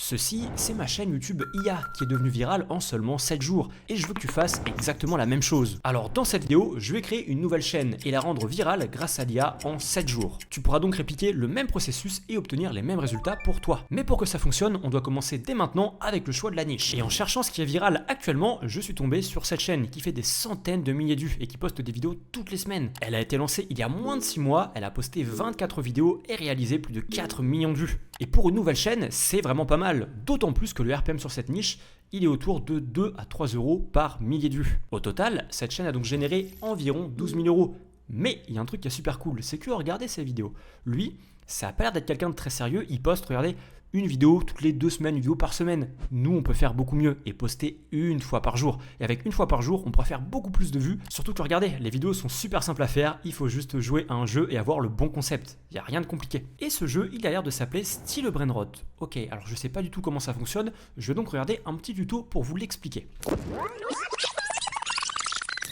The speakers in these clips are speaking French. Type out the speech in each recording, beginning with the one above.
Ceci, c'est ma chaîne YouTube IA qui est devenue virale en seulement 7 jours et je veux que tu fasses exactement la même chose. Alors dans cette vidéo, je vais créer une nouvelle chaîne et la rendre virale grâce à l'IA en 7 jours. Tu pourras donc répliquer le même processus et obtenir les mêmes résultats pour toi. Mais pour que ça fonctionne, on doit commencer dès maintenant avec le choix de la niche. Et en cherchant ce qui est viral actuellement, je suis tombé sur cette chaîne qui fait des centaines de milliers de vues et qui poste des vidéos toutes les semaines. Elle a été lancée il y a moins de 6 mois, elle a posté 24 vidéos et réalisé plus de 4 millions de vues. Et pour une nouvelle chaîne, c'est vraiment pas mal, d'autant plus que le RPM sur cette niche, il est autour de 2 à 3 euros par millier de vues. Au total, cette chaîne a donc généré environ 12 000 euros. Mais il y a un truc qui est super cool, c'est que regardez ces vidéos. Lui, ça a pas l'air d'être quelqu'un de très sérieux, il poste, regardez, une vidéo toutes les 2 semaines, une vidéo par semaine. Nous, on peut faire beaucoup mieux et poster une fois par jour. Et avec une fois par jour, on pourra faire beaucoup plus de vues. Surtout que regardez, les vidéos sont super simples à faire. Il faut juste jouer à un jeu et avoir le bon concept. Il n'y a rien de compliqué. Et ce jeu, il a l'air de s'appeler Style Brainrot. Ok, alors je sais pas du tout comment ça fonctionne. Je vais donc regarder un petit tuto pour vous l'expliquer.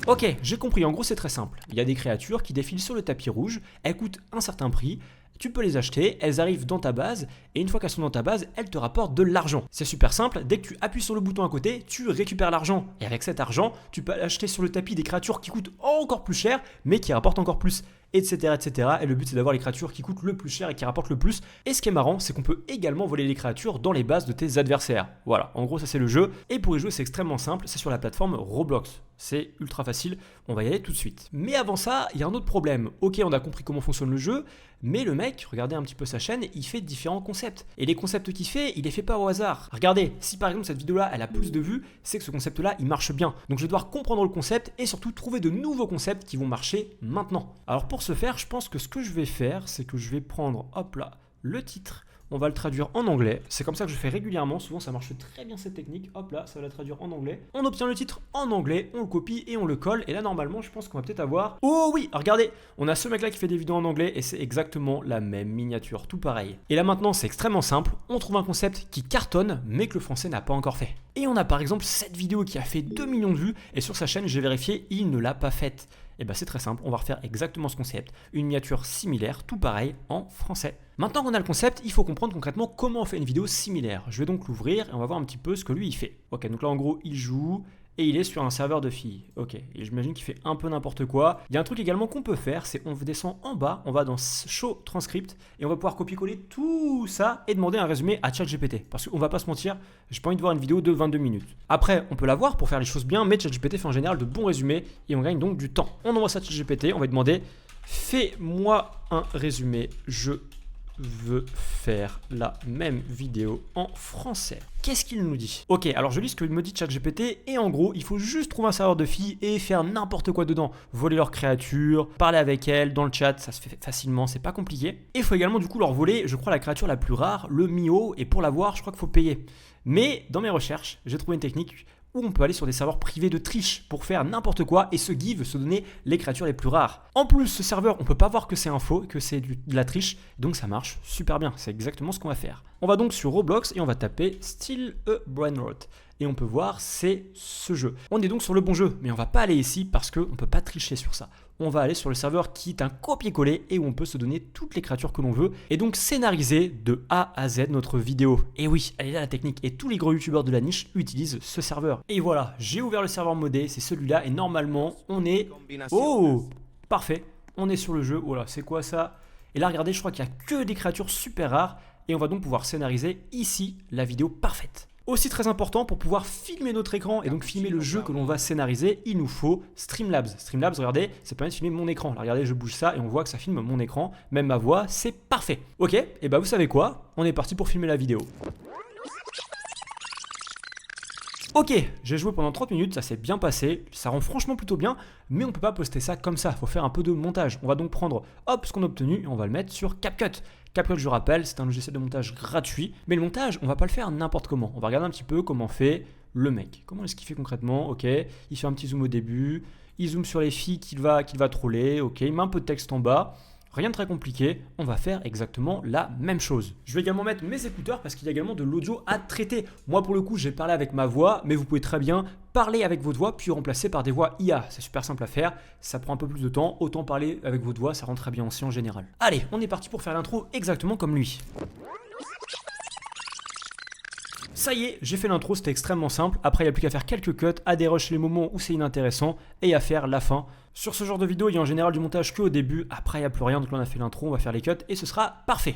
Ok, j'ai compris, en gros c'est très simple. Il y a des créatures qui défilent sur le tapis rouge, elles coûtent un certain prix, tu peux les acheter, elles arrivent dans ta base, et une fois qu'elles sont dans ta base, elles te rapportent de l'argent. C'est super simple, dès que tu appuies sur le bouton à côté, tu récupères l'argent. Et avec cet argent, tu peux acheter sur le tapis des créatures qui coûtent encore plus cher, mais qui rapportent encore plus, etc. etc. Et le but c'est d'avoir les créatures qui coûtent le plus cher et qui rapportent le plus. Et ce qui est marrant, c'est qu'on peut également voler les créatures dans les bases de tes adversaires. Voilà, en gros ça c'est le jeu. Et pour y jouer c'est extrêmement simple, c'est sur la plateforme Roblox. C'est ultra facile, on va y aller tout de suite. Mais avant ça, il y a un autre problème. Ok, on a compris comment fonctionne le jeu, mais le mec, regardez un petit peu sa chaîne, il fait différents concepts. Et les concepts qu'il fait, il les fait pas au hasard. Regardez, si par exemple cette vidéo-là, elle a plus de vues, c'est que ce concept-là, il marche bien. Donc je vais devoir comprendre le concept et surtout trouver de nouveaux concepts qui vont marcher maintenant. Alors pour ce faire, je pense que ce que je vais faire, c'est que je vais prendre, hop là, le titre. On va le traduire en anglais, c'est comme ça que je fais régulièrement, souvent ça marche très bien cette technique, hop là, ça va la traduire en anglais. On obtient le titre en anglais, on le copie et on le colle, et là normalement je pense qu'on va peut-être avoir... Oh oui, regardez, on a ce mec là qui fait des vidéos en anglais et c'est exactement la même miniature, tout pareil. Et là maintenant c'est extrêmement simple, on trouve un concept qui cartonne mais que le français n'a pas encore fait. Et on a par exemple cette vidéo qui a fait 2 millions de vues et sur sa chaîne j'ai vérifié, il ne l'a pas faite. Et bien c'est très simple, on va refaire exactement ce concept, une miniature similaire, tout pareil, en français. Maintenant qu'on a le concept, il faut comprendre concrètement comment on fait une vidéo similaire. Je vais donc l'ouvrir et on va voir un petit peu ce que lui il fait. Ok, donc là en gros il joue et il est sur un serveur de filles. Ok, et j'imagine qu'il fait un peu n'importe quoi. Il y a un truc également qu'on peut faire, c'est on descend en bas, on va dans Show Transcript et on va pouvoir copier-coller tout ça et demander un résumé à ChatGPT. Parce qu'on va pas se mentir, j'ai pas envie de voir une vidéo de 22 minutes. Après, on peut la voir pour faire les choses bien, mais ChatGPT fait en général de bons résumés et on gagne donc du temps. On envoie ça à ChatGPT, on va lui demander fais-moi un résumé, je veux faire la même vidéo en français. Qu'est-ce qu'il nous dit? Ok, alors je lis ce que me dit ChatGPT et en gros, il faut juste trouver un serveur de filles et faire n'importe quoi dedans. Voler leurs créatures, parler avec elles dans le chat, ça se fait facilement, c'est pas compliqué. Et il faut également du coup leur voler, je crois, la créature la plus rare, le Mio, et pour l'avoir, je crois qu'il faut payer. Mais dans mes recherches, j'ai trouvé une technique où on peut aller sur des serveurs privés de triche pour faire n'importe quoi et se give, se donner les créatures les plus rares. En plus, ce serveur, on peut pas voir que c'est un faux, que c'est de la triche, donc ça marche super bien, c'est exactement ce qu'on va faire. On va donc sur Roblox et on va taper Style Brainrot. Et on peut voir, c'est ce jeu. On est donc sur le bon jeu, mais on va pas aller ici parce qu'on ne peut pas tricher sur ça. On va aller sur le serveur qui est un copier-coller et où on peut se donner toutes les créatures que l'on veut et donc scénariser de A à Z notre vidéo. Et oui, elle est là la technique et tous les gros youtubeurs de la niche utilisent ce serveur. Et voilà, j'ai ouvert le serveur modé, c'est celui-là et normalement on est... Oh, parfait, on est sur le jeu, voilà, c'est quoi ça? Et là regardez, je crois qu'il n'y a que des créatures super rares et on va donc pouvoir scénariser ici la vidéo parfaite. Aussi très important, pour pouvoir filmer notre écran et donc filmer le jeu que l'on va scénariser, il nous faut Streamlabs. Streamlabs, regardez, ça permet de filmer mon écran. Là, regardez, je bouge ça et on voit que ça filme mon écran, même ma voix, c'est parfait. Ok, et bah vous savez quoi? On est parti pour filmer la vidéo. Ok, j'ai joué pendant 30 minutes, ça s'est bien passé, ça rend franchement plutôt bien, mais on peut pas poster ça comme ça, faut faire un peu de montage. On va donc prendre, hop, ce qu'on a obtenu et on va le mettre sur CapCut. CapCut, je rappelle, c'est un logiciel de montage gratuit, mais le montage, on va pas le faire n'importe comment. On va regarder un petit peu comment fait le mec. Comment est-ce qu'il fait concrètement? Ok, il fait un petit zoom au début, il zoome sur les filles qu'il va troller, ok, il met un peu de texte en bas. Rien de très compliqué, on va faire exactement la même chose. Je vais également mettre mes écouteurs parce qu'il y a également de l'audio à traiter. Moi pour le coup j'ai parlé avec ma voix, mais vous pouvez très bien parler avec votre voix puis remplacer par des voix IA. C'est super simple à faire, ça prend un peu plus de temps, autant parler avec votre voix, ça rend très bien aussi en général. Allez, on est parti pour faire l'intro exactement comme lui. Ça y est, j'ai fait l'intro, c'était extrêmement simple. Après, il n'y a plus qu'à faire quelques cuts, à dérocher les moments où c'est inintéressant et à faire la fin. Sur ce genre de vidéo, il y a en général du montage qu'au début. Après, il n'y a plus rien, donc là on a fait l'intro, on va faire les cuts et ce sera parfait.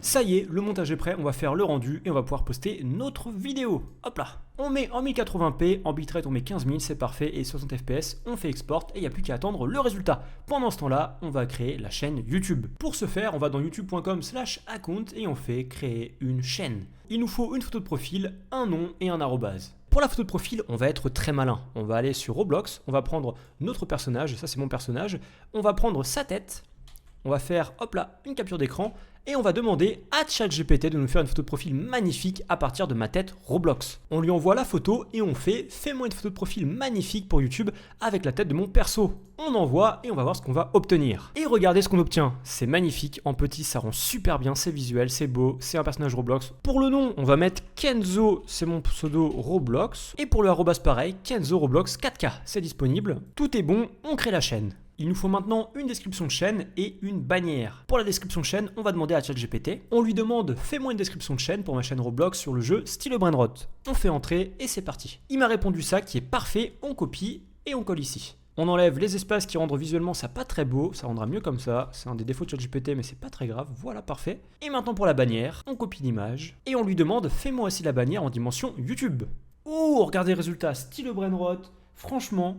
Ça y est, le montage est prêt, on va faire le rendu et on va pouvoir poster notre vidéo. Hop là, on met en 1080p, en bitrate on met 15000, c'est parfait, et 60 fps, on fait export et il n'y a plus qu'à attendre le résultat. Pendant ce temps-là, on va créer la chaîne YouTube. Pour ce faire, on va dans youtube.com/account et on fait créer une chaîne. Il nous faut une photo de profil, un nom et un arrobase. Pour la photo de profil, on va être très malin. On va aller sur Roblox, on va prendre notre personnage, ça c'est mon personnage, on va prendre sa tête, on va faire, hop là, une capture d'écran et on va demander à ChatGPT de nous faire une photo de profil magnifique à partir de ma tête Roblox. On lui envoie la photo et on fait « Fais-moi une photo de profil magnifique pour YouTube avec la tête de mon perso ». On envoie et on va voir ce qu'on va obtenir. Et regardez ce qu'on obtient. C'est magnifique, en petit ça rend super bien, c'est visuel, c'est beau, c'est un personnage Roblox. Pour le nom, on va mettre Kenzo, c'est mon pseudo Roblox. Et pour le arrobas pareil, Kenzo Roblox 4K, c'est disponible. Tout est bon, on crée la chaîne. Il nous faut maintenant une description de chaîne et une bannière. Pour la description de chaîne, on va demander à ChatGPT. On lui demande « Fais-moi une description de chaîne pour ma chaîne Roblox sur le jeu Style Brainrot ». On fait entrer et c'est parti. Il m'a répondu ça qui est parfait, on copie et on colle ici. On enlève les espaces qui rendent visuellement ça pas très beau, ça rendra mieux comme ça. C'est un des défauts de ChatGPT mais c'est pas très grave, voilà parfait. Et maintenant pour la bannière, on copie l'image et on lui demande « Fais-moi aussi la bannière en dimension YouTube ». Oh, regardez le résultat, Style Brainrot. Franchement,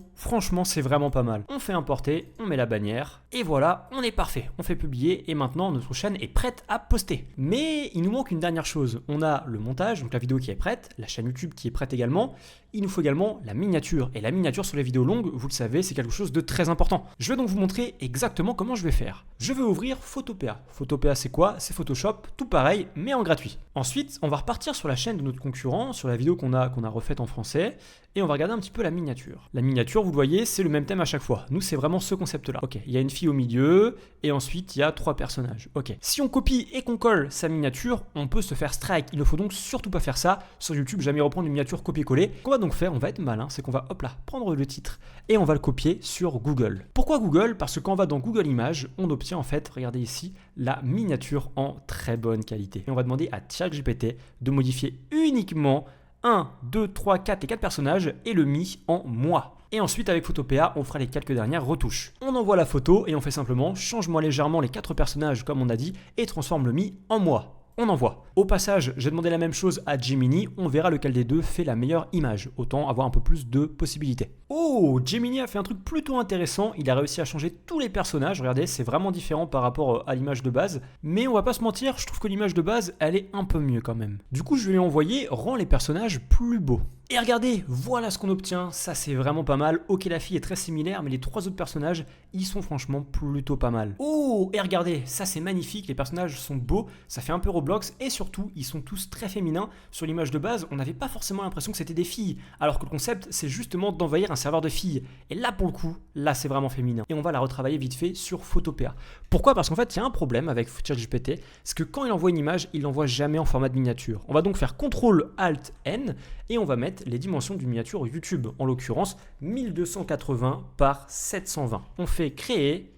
c'est vraiment pas mal. On fait importer, on met la bannière, et voilà, on est parfait. On fait publier, et maintenant notre chaîne est prête à poster. Mais il nous manque une dernière chose. On a le montage, donc la vidéo qui est prête, la chaîne YouTube qui est prête également. Il nous faut également la miniature. Et la miniature sur les vidéos longues, vous le savez, c'est quelque chose de très important. Je vais donc vous montrer exactement comment je vais faire. Je vais ouvrir Photopea. Photopea, c'est quoi? C'est Photoshop, tout pareil, mais en gratuit. Ensuite, on va repartir sur la chaîne de notre concurrent, sur la vidéo qu'on a refaite en français, et on va regarder un petit peu la miniature. La miniature, vous le voyez, c'est le même thème à chaque fois. Nous, c'est vraiment ce concept-là. Ok, il y a une fille au milieu, et ensuite, il y a 3 personnages. Ok. Si on copie et qu'on colle sa miniature, on peut se faire strike. Il ne faut donc surtout pas faire ça. Sur YouTube, jamais reprendre une miniature copier-coller. Qu'on va donc faire, on va être malin, c'est qu'on va, hop là, prendre le titre, et on va le copier sur Google. Pourquoi Google? Parce que quand on va dans Google Images, on obtient en fait, regardez ici, la miniature en très bonne qualité. Et on va demander à ChatGPT de modifier uniquement 1, 2, 3, 4 et 4 personnages et le mi en moi. Et ensuite avec Photopea, on fera les quelques dernières retouches. On envoie la photo et on fait simplement change-moi légèrement les 4 personnages comme on a dit et transforme le mi en moi. On envoie. Au passage, j'ai demandé la même chose à Gemini, on verra lequel des deux fait la meilleure image, autant avoir un peu plus de possibilités. Oh, Gemini a fait un truc plutôt intéressant, il a réussi à changer tous les personnages, regardez, c'est vraiment différent par rapport à l'image de base, mais on va pas se mentir, je trouve que l'image de base, elle est un peu mieux quand même. Du coup, je vais lui envoyer, rend les personnages plus beaux. Et regardez, voilà ce qu'on obtient, ça c'est vraiment pas mal. Ok, la fille est très similaire, mais les 3 autres personnages, ils sont franchement plutôt pas mal. Oh, et regardez, ça c'est magnifique, les personnages sont beaux, ça fait un peu Roblox, et surtout, ils sont tous très féminins. Sur l'image de base, on n'avait pas forcément l'impression que c'était des filles, alors que le concept, c'est justement d'envahir un serveur de filles. Et là, pour le coup, là c'est vraiment féminin. Et on va la retravailler vite fait sur Photopea. Pourquoi? Parce qu'en fait, il y a un problème avec ChatGPT, c'est que quand il envoie une image, il l'envoie jamais en format de miniature. On va donc faire CTRL-ALT-N, et on va mettre les dimensions d'une miniature YouTube, en l'occurrence 1280 par 720. On fait créer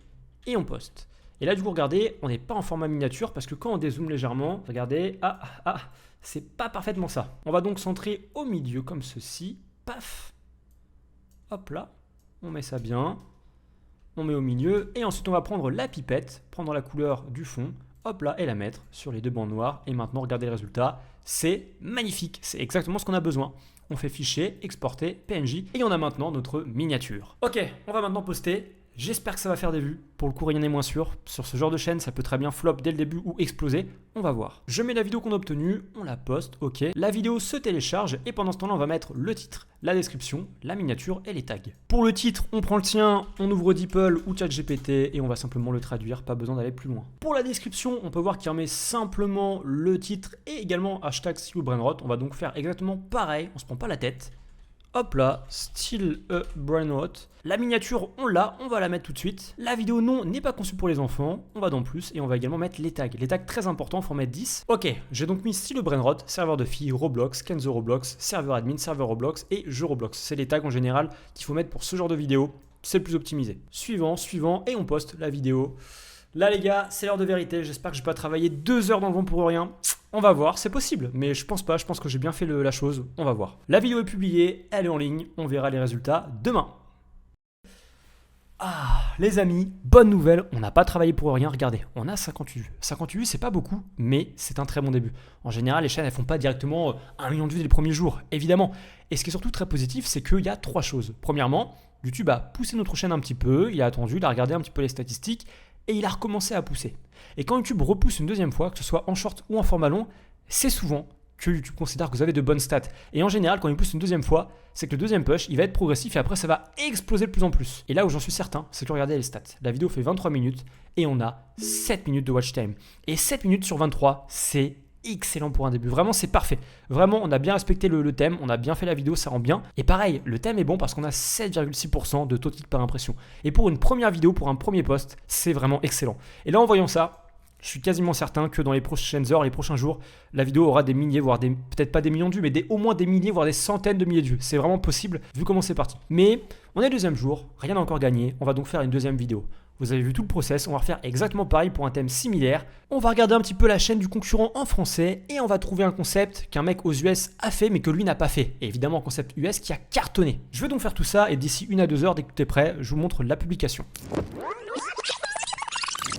et on poste. Et là du coup regardez, on n'est pas en format miniature parce que quand on dézoome légèrement, regardez, c'est pas parfaitement ça. On va donc centrer au milieu comme ceci, paf, hop là, on met ça bien, on met au milieu et ensuite on va prendre la pipette, prendre la couleur du fond, hop là, et la mettre sur les 2 bandes noires. Et maintenant regardez le résultat, c'est magnifique, c'est exactement ce qu'on a besoin. On fait fichier, exporter, PNJ, et on a maintenant notre miniature. Ok, on va maintenant poster. J'espère que ça va faire des vues. Pour le coup, rien n'est moins sûr. Sur ce genre de chaîne, ça peut très bien flop dès le début ou exploser. On va voir. Je mets la vidéo qu'on a obtenue, on la poste, ok. La vidéo se télécharge et pendant ce temps-là, on va mettre le titre, la description, la miniature et les tags. Pour le titre, on prend le tien, on ouvre DeepL ou ChatGPT et on va simplement le traduire, pas besoin d'aller plus loin. Pour la description, on peut voir qu'il remet simplement le titre et également hashtag #StyleBrainrot. On va donc faire exactement pareil, on se prend pas la tête. Hop là, Style Brainrot. La miniature, on l'a, on va la mettre tout de suite. La vidéo non n'est pas conçue pour les enfants. On va dans plus et on va également mettre les tags. Les tags très importants, il faut en mettre 10. Ok, j'ai donc mis Style Brainrot, serveur de filles, Roblox, Kenzo Roblox, serveur admin, serveur Roblox et jeu Roblox. C'est les tags en général qu'il faut mettre pour ce genre de vidéo. C'est le plus optimisé. Suivant, et on poste la vidéo. Là les gars, c'est l'heure de vérité, j'espère que je vais pas travailler 2 heures dans le vent pour rien. On va voir, c'est possible, mais je pense pas, je pense que j'ai bien fait la chose, on va voir. La vidéo est publiée, elle est en ligne, on verra les résultats demain. Ah, les amis, bonne nouvelle, on n'a pas travaillé pour rien, regardez, on a 58 vues. 58 vues, c'est pas beaucoup, mais c'est un très bon début. En général, les chaînes, elles font pas directement 1 million de vues dès les premiers jours, évidemment. Et ce qui est surtout très positif, c'est qu'il y a 3 choses. Premièrement, YouTube a poussé notre chaîne un petit peu, il a attendu, il a regardé un petit peu les statistiques, et il a recommencé à pousser. Et quand YouTube repousse une deuxième fois, que ce soit en short ou en format long, c'est souvent que YouTube considère que vous avez de bonnes stats. Et en général, quand il pousse une deuxième fois, c'est que le deuxième push, il va être progressif et après, ça va exploser de plus en plus. Et là où j'en suis certain, c'est que regardez les stats. La vidéo fait 23 minutes et on a 7 minutes de watch time. Et 7 minutes sur 23, c'est excellent pour un début. Vraiment, c'est parfait. Vraiment, on a bien respecté le thème, on a bien fait la vidéo, ça rend bien. Et pareil, le thème est bon parce qu'on a 7,6% de taux de clic par impression. Et pour une première vidéo, pour un premier post, c'est vraiment excellent. Et là, en voyant ça, je suis quasiment certain que dans les prochaines heures, les prochains jours, la vidéo aura des milliers, voire peut-être pas des millions de vues, mais au moins des milliers, voire des centaines de milliers de vues. C'est vraiment possible vu comment c'est parti. Mais on est le deuxième jour, rien n'a encore gagné, on va donc faire une deuxième vidéo. Vous avez vu tout le process, on va refaire exactement pareil pour un thème similaire. On va regarder un petit peu la chaîne du concurrent en français et on va trouver un concept qu'un mec aux US a fait mais que lui n'a pas fait. Et évidemment un concept US qui a cartonné. Je vais donc faire tout ça et d'ici 1 à 2 heures, dès que tout est prêt, je vous montre la publication.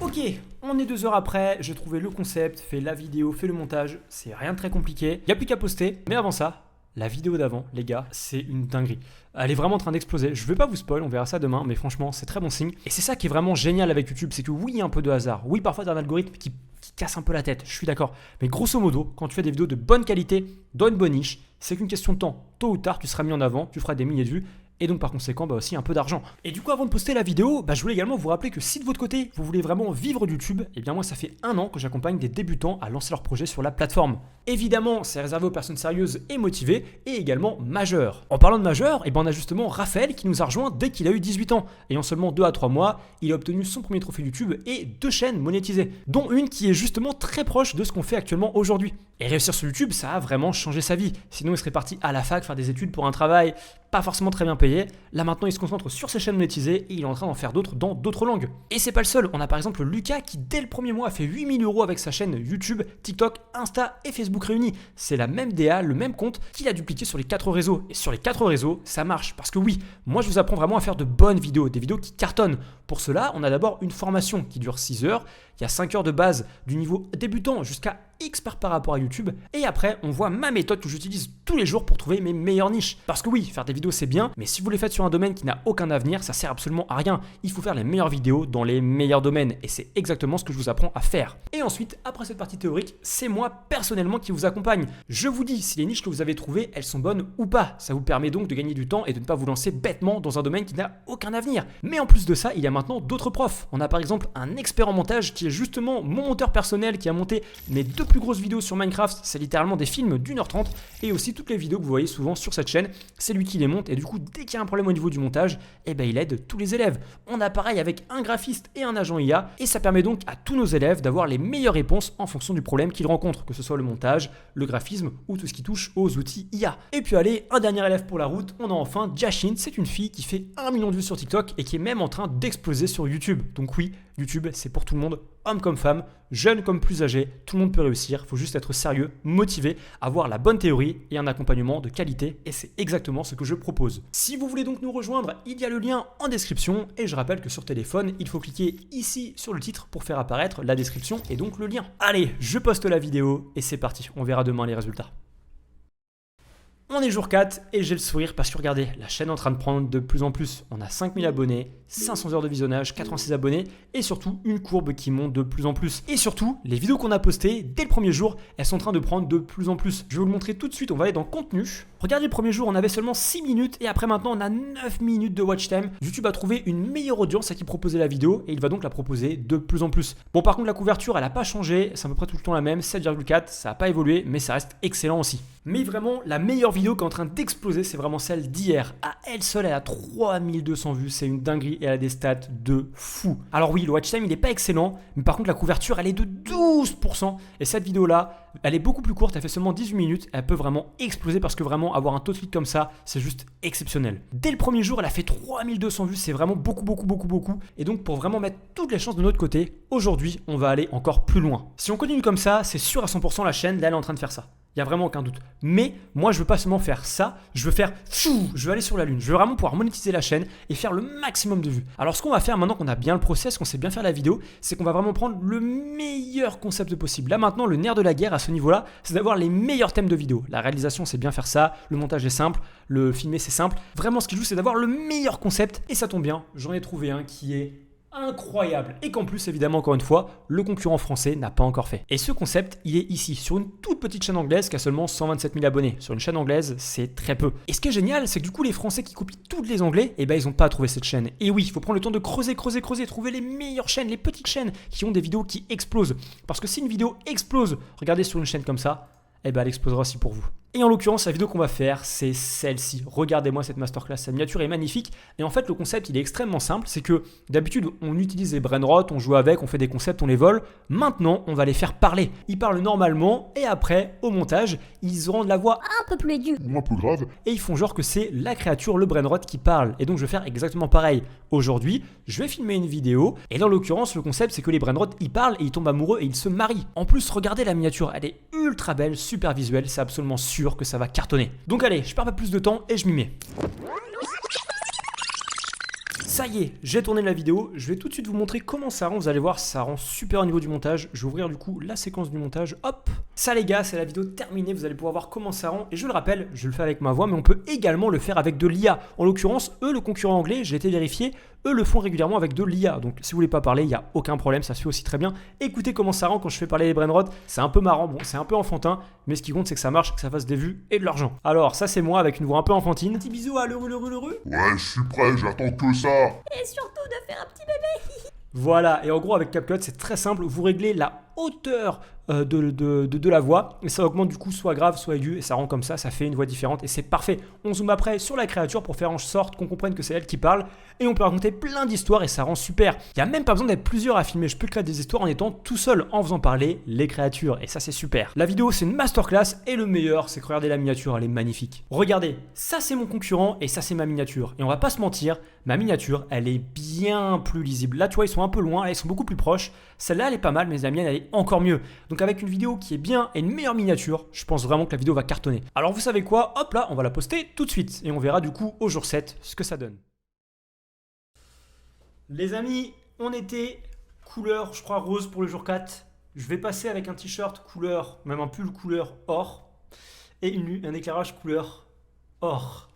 Ok, on est 2 heures après, j'ai trouvé le concept, fait la vidéo, fait le montage, c'est rien de très compliqué, il n'y a plus qu'à poster, mais avant ça, la vidéo d'avant, les gars, c'est une dinguerie. Elle est vraiment en train d'exploser, je vais pas vous spoil, on verra ça demain, mais franchement, c'est très bon signe. Et c'est ça qui est vraiment génial avec YouTube, c'est que oui, il y a un peu de hasard, oui, parfois t'as un algorithme qui casse un peu la tête, je suis d'accord, mais grosso modo, quand tu fais des vidéos de bonne qualité, dans une bonne niche, c'est qu'une question de temps, tôt ou tard, tu seras mis en avant, tu feras des milliers de vues, et donc par conséquent aussi un peu d'argent. Et du coup avant de poster la vidéo, je voulais également vous rappeler que si de votre côté vous voulez vraiment vivre de YouTube, et bien moi ça fait 1 an que j'accompagne des débutants à lancer leur projet sur la plateforme. Évidemment c'est réservé aux personnes sérieuses et motivées et également majeures. En parlant de majeurs, on a justement Raphaël qui nous a rejoint dès qu'il a eu 18 ans. Et en seulement 2 à 3 mois, il a obtenu son premier trophée YouTube et 2 chaînes monétisées, dont une qui est justement très proche de ce qu'on fait actuellement aujourd'hui. Et réussir sur YouTube, ça a vraiment changé sa vie. Sinon il serait parti à la fac faire des études pour un travail pas forcément très bien payé. Là maintenant il se concentre sur ses chaînes monétisées et il est en train d'en faire d'autres dans d'autres langues. Et c'est pas le seul, on a par exemple Lucas qui dès le premier mois a fait 8 000 € avec sa chaîne YouTube, TikTok, Insta et Facebook réunis. C'est la même DA, le même compte qu'il a dupliqué sur les 4 réseaux. Et sur les 4 réseaux, ça marche parce que oui, moi je vous apprends vraiment à faire de bonnes vidéos, des vidéos qui cartonnent. Pour cela, on a d'abord une formation qui dure 6 heures, il y a 5 heures de base du niveau débutant jusqu'à expert par rapport à YouTube. Et après, on voit ma méthode que j'utilise tous les jours pour trouver mes meilleures niches. Parce que oui, faire des vidéos c'est bien, mais si vous les faites sur un domaine qui n'a aucun avenir, ça sert absolument à rien. Il faut faire les meilleures vidéos dans les meilleurs domaines. Et c'est exactement ce que je vous apprends à faire. Et ensuite, après cette partie théorique, c'est moi personnellement qui vous accompagne. Je vous dis si les niches que vous avez trouvées, elles sont bonnes ou pas. Ça vous permet donc de gagner du temps et de ne pas vous lancer bêtement dans un domaine qui n'a aucun avenir. Mais en plus de ça, il y a maintenant d'autres profs. On a par exemple un expert en montage qui est justement mon monteur personnel qui a monté mes 2 plus grosses vidéos sur Minecraft. C'est littéralement des films d'1h30 et aussi toutes les vidéos que vous voyez souvent sur cette chaîne. C'est lui qui les monte et du coup, dès qu'il y a un problème au niveau du montage, il aide tous les élèves. On a pareil avec un graphiste et un agent IA et ça permet donc à tous nos élèves d'avoir les meilleures réponses en fonction du problème qu'ils rencontrent, que ce soit le montage, le graphisme ou tout ce qui touche aux outils IA. Et puis allez, un dernier élève pour la route, on a enfin Jashin, c'est une fille qui fait 1 million de vues sur TikTok et qui est même en train d'exploser sur YouTube. Donc oui, YouTube, c'est pour tout le monde, homme comme femme, jeune comme plus âgé, tout le monde peut réussir, il faut juste être sérieux, motivé, avoir la bonne théorie et un accompagnement de qualité et c'est exactement ce que je propose. Si vous voulez donc nous rejoindre, il y a le lien en description et je rappelle que sur téléphone, il faut cliquer ici sur le titre pour faire apparaître la description et donc le lien. Allez, je poste la vidéo et c'est parti, on verra demain les résultats. On est jour 4 et j'ai le sourire parce que regardez, la chaîne est en train de prendre de plus en plus. On a 5000 abonnés, 500 heures de visionnage, 86 abonnés et surtout une courbe qui monte de plus en plus. Et surtout, les vidéos qu'on a postées dès le premier jour, elles sont en train de prendre de plus en plus. Je vais vous le montrer tout de suite, on va aller dans contenu. Regardez le premier jour, on avait seulement 6 minutes et après maintenant on a 9 minutes de watch time. YouTube a trouvé une meilleure audience à qui proposer la vidéo et il va donc la proposer de plus en plus. Bon par contre la couverture elle n'a pas changé, c'est à peu près tout le temps la même, 7,4, ça n'a pas évolué mais ça reste excellent aussi. Mais vraiment la meilleure vidéo qui est en train d'exploser, c'est vraiment celle d'hier. À elle seule, elle a 3200 vues, c'est une dinguerie et elle a des stats de fou. Alors oui, le watch time il n'est pas excellent, mais par contre la couverture elle est de 12%. Et cette vidéo là, elle est beaucoup plus courte, elle fait seulement 18 minutes, elle peut vraiment exploser parce que vraiment avoir un taux de clic comme ça, c'est juste exceptionnel. Dès le premier jour, elle a fait 3200 vues, c'est vraiment beaucoup. Et donc pour vraiment mettre toutes les chances de notre côté, aujourd'hui on va aller encore plus loin. Si on continue comme ça, c'est sûr à 100% la chaîne, là elle est en train de faire ça. Il n'y a vraiment aucun doute. Mais moi, je veux pas seulement faire ça, je veux faire je veux aller sur la lune. Je veux vraiment pouvoir monétiser la chaîne et faire le maximum de vues. Alors, ce qu'on va faire maintenant qu'on a bien le process, qu'on sait bien faire la vidéo, c'est qu'on va vraiment prendre le meilleur concept possible. Là, maintenant, le nerf de la guerre à ce niveau-là, c'est d'avoir les meilleurs thèmes de vidéo. La réalisation, c'est bien faire ça. Le montage est simple. Le filmer, c'est simple. Vraiment, ce qui joue, c'est d'avoir le meilleur concept. Et ça tombe bien, j'en ai trouvé un qui est incroyable et qu'en plus évidemment encore une fois le concurrent français n'a pas encore fait. Et ce concept il est ici sur une toute petite chaîne anglaise qui a seulement 127 000 abonnés. Sur une chaîne anglaise c'est très peu. Et ce qui est génial c'est que du coup les Français qui copient toutes les Anglais et ben ils n'ont pas trouvé cette chaîne. Et oui il faut prendre le temps de creuser, trouver les meilleures chaînes, les petites chaînes qui ont des vidéos qui explosent. Parce que si une vidéo explose, regardez sur une chaîne comme ça, et ben elle explosera aussi pour vous. Et en l'occurrence, la vidéo qu'on va faire, c'est celle-ci. Regardez-moi cette masterclass, sa miniature est magnifique. Et en fait, le concept, il est extrêmement simple. C'est que d'habitude, on utilise les brainrot, on joue avec, on fait des concepts, on les vole. Maintenant, on va les faire parler. Ils parlent normalement et après, au montage, ils auront de la voix un peu plus aiguë ou un peu grave. Et ils font genre que c'est la créature, le brainrot qui parle. Et donc, je vais faire exactement pareil. Aujourd'hui, je vais filmer une vidéo. Et dans l'occurrence, le concept, c'est que les brainrot, ils parlent et ils tombent amoureux et ils se marient. En plus, regardez la miniature. Elle est ultra belle, super visuelle. C'est absolument sûr que ça va cartonner. Donc allez, je perds pas plus de temps et je m'y mets. Ça y est, j'ai tourné la vidéo, je vais tout de suite vous montrer comment ça rend, vous allez voir, ça rend super au niveau du montage. Je vais ouvrir du coup la séquence du montage, hop. Ça les gars, c'est la vidéo terminée, vous allez pouvoir voir comment ça rend. Et je le rappelle, je le fais avec ma voix, mais on peut également le faire avec de l'IA. En l'occurrence, eux, le concurrent anglais, j'ai été vérifié, eux le font régulièrement avec de l'IA. Donc si vous voulez pas parler, il n'y a aucun problème, ça se fait aussi très bien. Écoutez comment ça rend quand je fais parler les brainrot, c'est un peu marrant, bon, c'est un peu enfantin, mais ce qui compte c'est que ça marche, que ça fasse des vues et de l'argent. Alors ça c'est moi avec une voix un peu enfantine. Petit bisou à l'heureux. Ouais, je suis prêt, j'attends que ça. Et surtout de faire un petit bébé. Voilà, et en gros avec CapCut c'est très simple, vous réglez la hauteur de la voix et ça augmente du coup soit grave soit aigu et ça rend comme ça fait une voix différente et c'est parfait. On zoome après sur la créature pour faire en sorte qu'on comprenne que c'est elle qui parle et on peut raconter plein d'histoires et ça rend super. Il n'y a même pas besoin d'être plusieurs à filmer, je peux créer des histoires en étant tout seul en faisant parler les créatures et ça c'est super. La vidéo c'est une masterclass et le meilleur c'est que regardez la miniature, elle est magnifique. Regardez, ça c'est mon concurrent et ça c'est ma miniature et on va pas se mentir, ma miniature elle est bien plus lisible. Là tu vois ils sont un peu loin, là ils sont beaucoup plus proches, celle-là elle est pas mal mais la mienne elle est encore mieux. Donc avec une vidéo qui est bien et une meilleure miniature, je pense vraiment que la vidéo va cartonner. Alors vous savez quoi, hop là, on va la poster tout de suite et on verra du coup au jour 7 ce que ça donne. Les amis, on était couleur, je crois rose pour le jour 4. Je vais passer avec un t-shirt couleur, même un pull couleur or et un éclairage couleur or.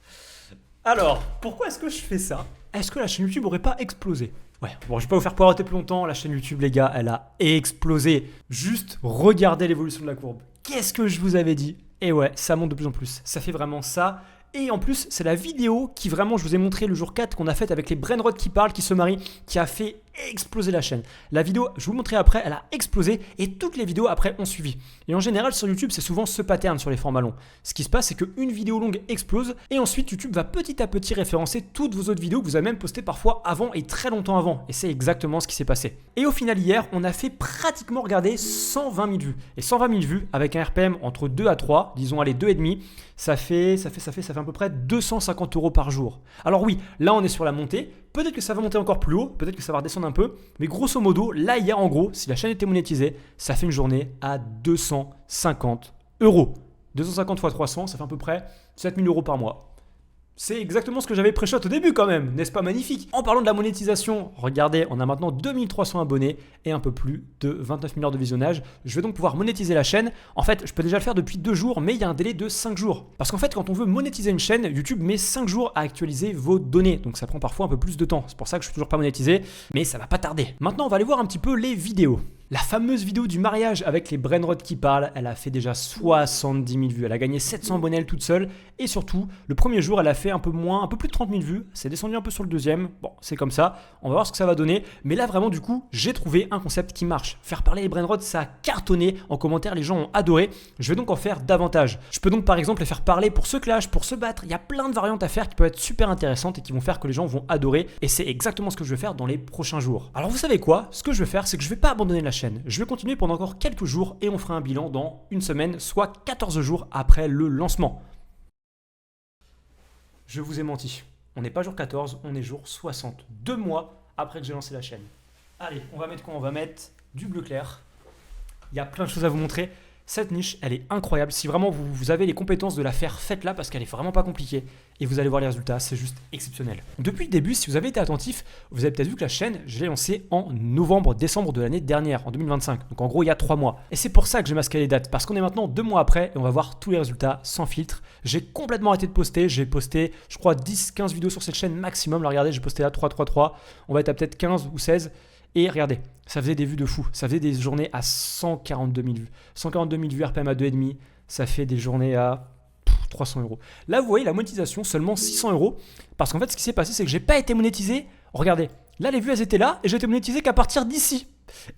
Alors, pourquoi est-ce que je fais ça? Est-ce que la chaîne YouTube aurait pas explosé? Ouais, bon, je vais pas vous faire poireauter plus longtemps. La chaîne YouTube, les gars, elle a explosé. Juste regardez l'évolution de la courbe. Qu'est-ce que je vous avais dit? Et ouais, ça monte de plus en plus. Ça fait vraiment ça. Et en plus, c'est la vidéo qui vraiment, je vous ai montré le jour 4 qu'on a faite avec les brainrot qui parlent, qui se marient, qui a fait exploser la chaîne. La vidéo, je vous montrerai après, elle a explosé et toutes les vidéos après ont suivi. Et en général, sur YouTube, c'est souvent ce pattern sur les formats longs. Ce qui se passe, c'est qu'une vidéo longue explose et ensuite YouTube va petit à petit référencer toutes vos autres vidéos que vous avez même postées parfois avant et très longtemps avant. Et c'est exactement ce qui s'est passé. Et au final, hier, on a fait pratiquement, regardez, 120 000 vues. Et 120 000 vues avec un RPM entre 2 à 3, disons allez 2,5, ça fait à peu près 250 € par jour. Alors oui, là on est sur la montée. Peut-être que ça va monter encore plus haut, peut-être que ça va redescendre un peu, mais grosso modo, là hier en gros, si la chaîne était monétisée, ça fait une journée à 250 €. 250 x 300, ça fait à peu près 7 000 € par mois. C'est exactement ce que j'avais pré-shot au début quand même, n'est-ce pas magnifique? En parlant de la monétisation, regardez, on a maintenant 2300 abonnés et un peu plus de 29 000 heures de visionnage. Je vais donc pouvoir monétiser la chaîne. En fait, je peux déjà le faire depuis 2 jours, mais il y a un délai de 5 jours. Parce qu'en fait, quand on veut monétiser une chaîne, YouTube met 5 jours à actualiser vos données. Donc ça prend parfois un peu plus de temps. C'est pour ça que je suis toujours pas monétisé, mais ça va pas tarder. Maintenant, on va aller voir un petit peu les vidéos. La fameuse vidéo du mariage avec les brainrots qui parlent, elle a fait déjà 70 000 vues. Elle a gagné 700 abonnés elle toute seule. Et surtout, le premier jour, elle a fait un peu plus de 30 000 vues. C'est descendu un peu sur le deuxième. Bon, c'est comme ça. On va voir ce que ça va donner. Mais là, vraiment, du coup, j'ai trouvé un concept qui marche. Faire parler les brainrots, ça a cartonné. En commentaire, les gens ont adoré. Je vais donc en faire davantage. Je peux donc, par exemple, les faire parler pour se clash, pour se battre. Il y a plein de variantes à faire qui peuvent être super intéressantes et qui vont faire que les gens vont adorer. Et c'est exactement ce que je vais faire dans les prochains jours. Alors, vous savez quoi? Ce que je vais faire, c'est que je vais pas abandonner la chaîne. Je vais continuer pendant encore quelques jours et on fera un bilan dans une semaine, soit 14 jours après le lancement. Je vous ai menti. On n'est pas jour 14, on est jour 60. 2 mois après que j'ai lancé la chaîne. Allez, on va mettre quoi? On va mettre du bleu clair. Il y a plein de choses à vous montrer. Cette niche, elle est incroyable. Si vraiment vous avez les compétences de la faire, faites-la parce qu'elle est vraiment pas compliquée. Et vous allez voir les résultats, c'est juste exceptionnel. Depuis le début, si vous avez été attentif, vous avez peut-être vu que la chaîne, je l'ai lancée en décembre de l'année dernière, en 2025. Donc en gros, il y a 3 mois. Et c'est pour ça que j'ai masqué les dates, parce qu'on est maintenant 2 mois après et on va voir tous les résultats sans filtre. J'ai complètement arrêté de poster. J'ai posté, je crois, 10-15 vidéos sur cette chaîne maximum. Là, regardez, j'ai posté là 3. On va être à peut-être 15 ou 16. Et regardez, ça faisait des vues de fou. Ça faisait des journées à 142 000 vues. 142 000 vues RPM à 2,5. Ça fait des journées à 300 €. Là, vous voyez la monétisation, seulement 600 €. Parce qu'en fait, ce qui s'est passé, c'est que j'ai pas été monétisé. Regardez, là, les vues, elles étaient là. Et j'ai été monétisé qu'à partir d'ici.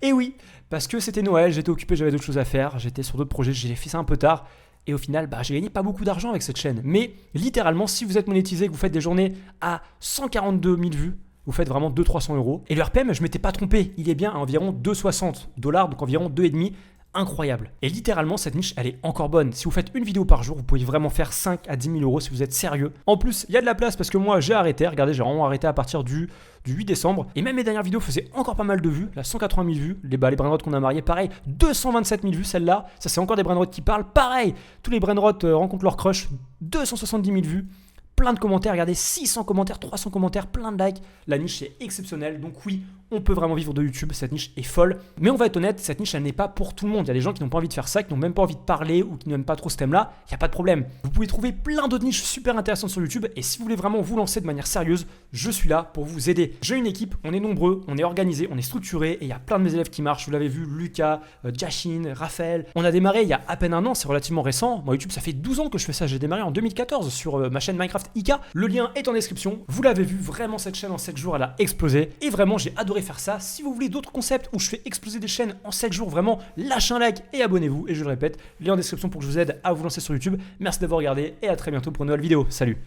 Et oui, parce que c'était Noël, j'étais occupé, j'avais d'autres choses à faire. J'étais sur d'autres projets, j'ai fait ça un peu tard. Et au final, j'ai gagné pas beaucoup d'argent avec cette chaîne. Mais littéralement, si vous êtes monétisé, que vous faites des journées à 142 000 vues, vous faites vraiment 200-300 €. Et le RPM, je ne m'étais pas trompé, il est bien à environ 2,60 $, donc environ 2,5 €. Incroyable. Et littéralement, cette niche, elle est encore bonne. Si vous faites une vidéo par jour, vous pouvez vraiment faire 5 à 10 000 € si vous êtes sérieux. En plus, il y a de la place parce que moi, j'ai arrêté. Regardez, j'ai vraiment arrêté à partir du 8 décembre. Et même mes dernières vidéos faisaient encore pas mal de vues. Là, 180 000 vues. Les brainrots qu'on a mariés, pareil. 227 000 vues, celle-là. Ça, c'est encore des brainrots qui parlent. Pareil, tous les brainrots rencontrent leur crush. 270 000 vues. Plein de commentaires, regardez, 600 commentaires, 300 commentaires, plein de likes. La niche est exceptionnelle, donc oui, on peut vraiment vivre de YouTube, cette niche est folle. Mais on va être honnête, cette niche, elle n'est pas pour tout le monde. Il y a des gens qui n'ont pas envie de faire ça, qui n'ont même pas envie de parler ou qui n'aiment pas trop ce thème-là. Il n'y a pas de problème. Vous pouvez trouver plein d'autres niches super intéressantes sur YouTube. Et si vous voulez vraiment vous lancer de manière sérieuse, je suis là pour vous aider. J'ai une équipe, on est nombreux, on est organisé, on est structuré. Et il y a plein de mes élèves qui marchent. Vous l'avez vu, Lucas, Jashin, Raphaël. On a démarré il y a à peine un an, c'est relativement récent. Moi, YouTube, ça fait 12 ans que je fais ça. J'ai démarré en 2014 sur ma chaîne Minecraft IK. Le lien est en description. Vous l'avez vu, vraiment cette chaîne en 7 jours, elle a explosé. Et vraiment, j'ai adoré faire ça. Si vous voulez d'autres concepts où je fais exploser des chaînes en 7 jours, vraiment, lâchez un like et abonnez-vous. Et je le répète, lien en description pour que je vous aide à vous lancer sur YouTube. Merci d'avoir regardé et à très bientôt pour une nouvelle vidéo. Salut!